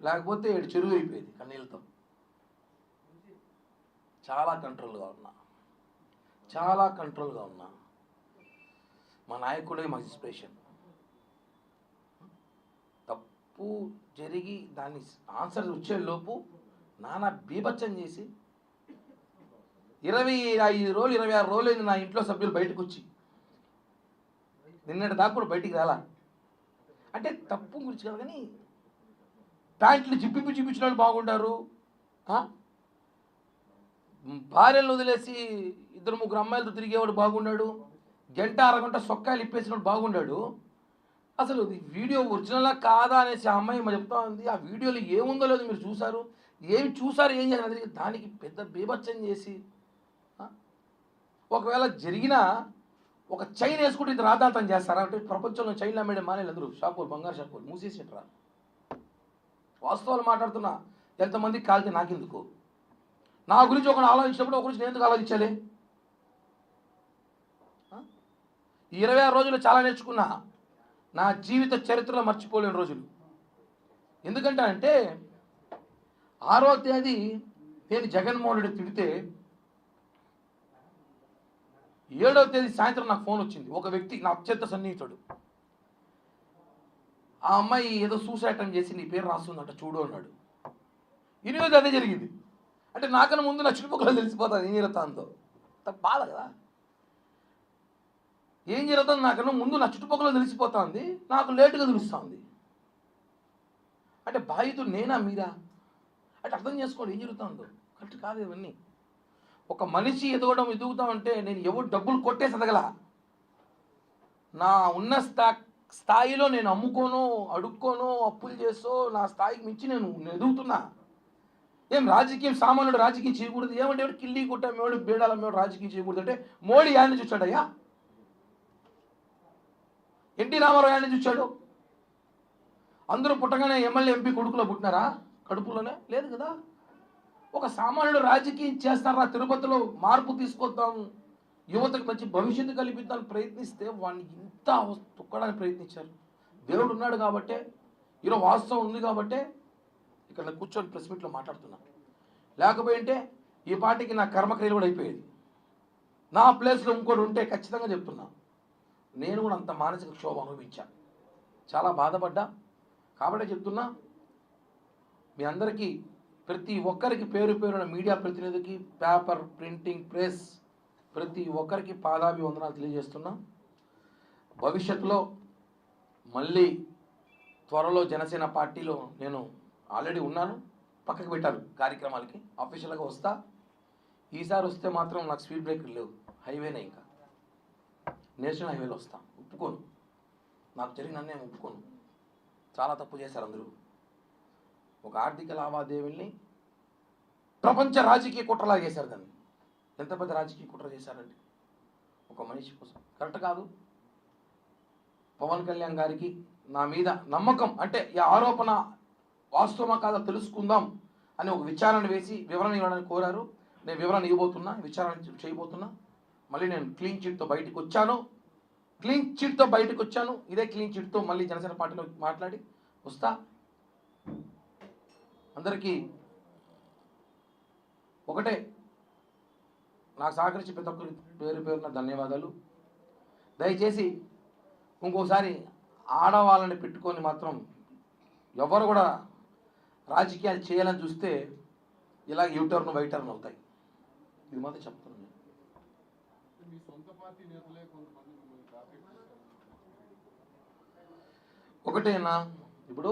లేకపోతే ఏడు చెరువు అయిపోయేది కన్నీళ్ళతో. చాలా కంట్రోల్గా ఉన్నా, చాలా కంట్రోల్గా ఉన్నా. మా నాయకుడే మాకు ఇన్స్పిరేషన్. తప్పు జరిగి దాన్ని ఆన్సర్ వచ్చేలోపు నానా బీభత్సం చేసి 25 రోజులు 26 రోజులు నా ఇంట్లో సభ్యులు బయటకు వచ్చి నిన్నటి దాకా కూడా బయటికి రాలా. అంటే తప్పు గురించి కాదు కానీ ప్యాంట్లు చూపించిన వాళ్ళు బాగుంటారు, భార్యలను వదిలేసి 2-3 అమ్మాయిలతో తిరిగేవాడు బాగున్నాడు, గంట అరగంట సొక్కాయలు ఇప్పేసినప్పుడు బాగున్నాడు. అసలు వీడియో ఒరిజినలా కాదా అనేసి ఆ అమ్మాయి చెప్తా ఉంది. ఆ వీడియోలో ఏముందో లేదో మీరు చూసారు, ఏం చేయాలి దానికి పెద్ద బీభత్సం చేసి, ఒకవేళ జరిగినా ఒక చైన్ వేసుకుంటే ఇది రాద్ధాంతం చేస్తారా అంటే ప్రపంచంలో చైన్లు అమ్మేయడం మానేలు అందరూ. షాపులు, బంగారు షాపులు మూసేసేట్రా. వాస్తవాలు మాట్లాడుతున్నా. ఎంతమందికి కాలితే నాకెందుకు? నా గురించి ఒకరు ఆలోచించినప్పుడు ఒక గురించి నేను ఎందుకు ఆలోచించాలి? 26 రోజులు చాలా నేర్చుకున్నా. నా జీవిత చరిత్రలో మర్చిపోలేని రోజులు. ఎందుకంటే అంటే 6వ తేదీ నేను జగన్మోహన్ రెడ్డి తిడితే 7వ తేదీ సాయంత్రం నాకు ఫోన్ వచ్చింది. ఒక వ్యక్తి, నా అత్యంత సన్నిహితుడు, ఆ అమ్మాయి ఏదో సూసైడ్ అటెంప్ట్ చేసి నీ పేరు రాస్తుందంట చూడు అన్నాడు. 8వ అదే జరిగింది. అంటే నాకన్నా ముందు నా చుట్టుపక్కల తెలిసిపోతుంది ఏం జరుగుతుందో. బాధ కదా. ఏం జరుగుతుందో నాకన్నా ముందు నా చుట్టుపక్కల తెలిసిపోతుంది, నాకు లేటుగా తెలుస్తుంది. అంటే బాధితుడు నేనా మీరా అంటే అర్థం చేసుకోండి ఏం జరుగుతుందో. కరెక్ట్ కాదు ఇవన్నీ. ఒక మనిషి ఎదుగుతామంటే నేను ఎవరు డబ్బులు కొట్టేసి ఎదగల. నా ఉన్న స్థాయిలో నేను అమ్ముకోను, అడుక్కోను, అప్పులు చేసో నా స్థాయికి మించి నేను ఎదుగుతున్నా. ఏం రాజకీయం సామాన్యుడు రాజకీయం చేయకూడదు ఏమంటే కిల్లి కొట్టామేవాడు బేడాలమ్మేవాడు రాజకీయం చేయకూడదు అంటే మోడీ యాడ్ని చూచాడయ్యా? ఎన్టీ రామారావు యాడ్ని చూచాడు? అందరూ పుట్టగానే ఎమ్మెల్యే ఎంపీ కొడుకులో పుట్టినారా? కడుపులోనే లేదు కదా. ఒక సామాన్యుడు రాజకీయం చేస్తారా? తిరుపతిలో మార్పు తీసుకొద్దాం, యువతకు మంచి భవిష్యత్తు కల్పిద్దామని ప్రయత్నిస్తే వాడిని ఇంత తొక్కడానికి ప్రయత్నించారు. దేవుడు ఉన్నాడు కాబట్టే, ఈరోజు వాస్తవం ఉంది కాబట్టే ఇక్కడ కూర్చొని ప్రెస్ మీట్లో మాట్లాడుతున్నా. లేకపోయింటే ఈ పార్టీకి నా కర్మక్రియలు కూడా అయిపోయేది. నా ప్లేస్లో ఇంకోటి ఉంటే ఖచ్చితంగా చెప్తున్నా నేను కూడా అంత మానసిక క్షోభ అనుభవించాను, చాలా బాధపడ్డా. కాబట్టే చెప్తున్నా మీ అందరికీ, ప్రతి ఒక్కరికి పేరు పేరున మీడియా ప్రతినిధికి, పేపర్, ప్రింటింగ్ ప్రెస్ ప్రతి ఒక్కరికి పాదాభివందనాలు తెలియజేస్తున్నా. భవిష్యత్తులో మళ్ళీ త్వరలో జనసేన పార్టీలో నేను ఆల్రెడీ ఉన్నాను, పక్కకు పెట్టాను కార్యక్రమాలకి, అఫీషియల్గా వస్తా. ఈసారి వస్తే మాత్రం నాకు స్పీడ్ బ్రేకర్ లేవు, హైవేనే, ఇంకా నేషనల్ హైవేలో వస్తా. ఒప్పుకోను, నాకు జరిగిన అన్యాయం ఒప్పుకోను. చాలా తప్పు చేశారు అందరూ. ఒక ఆర్థిక లావాదేవీల్ని ప్రపంచ రాజకీయ కుట్రలాగా చేశారు. దాన్ని ఎంత పెద్ద రాజకీయ కుట్ర చేశారండి ఒక మనిషి కోసం. కరెక్ట్ కాదు. పవన్ కళ్యాణ్ గారికి నా మీద నమ్మకం, అంటే ఈ ఆరోపణ వాస్తవమా కాదా తెలుసుకుందాం అని ఒక విచారణ వేసి వివరణ ఇవ్వడానికి కోరారు. నేను వివరణ ఇవ్వబోతున్నా, విచారణ చేయబోతున్నా. మళ్ళీ నేను క్లీన్ చిట్తో బయటకు వచ్చాను. ఇదే క్లీన్ చిట్తో మళ్ళీ జనసేన పార్టీలో మాట్లాడి వస్తా. అందరికీ ఒకటే, నాకు సహకరించి ప్రతి ఒక్కరికి పేరు పేరున ధన్యవాదాలు. దయచేసి ఇంకోసారి ఆడవాళ్ళని పెట్టుకొని మాత్రం ఎవరు కూడా రాజకీయాలు చేయాలని చూస్తే ఇలా యూటర్న్ వైటర్న్ అవుతాయి. ఇది మాత్రం చెప్తున్నాను. ఒకటేనా, ఇప్పుడు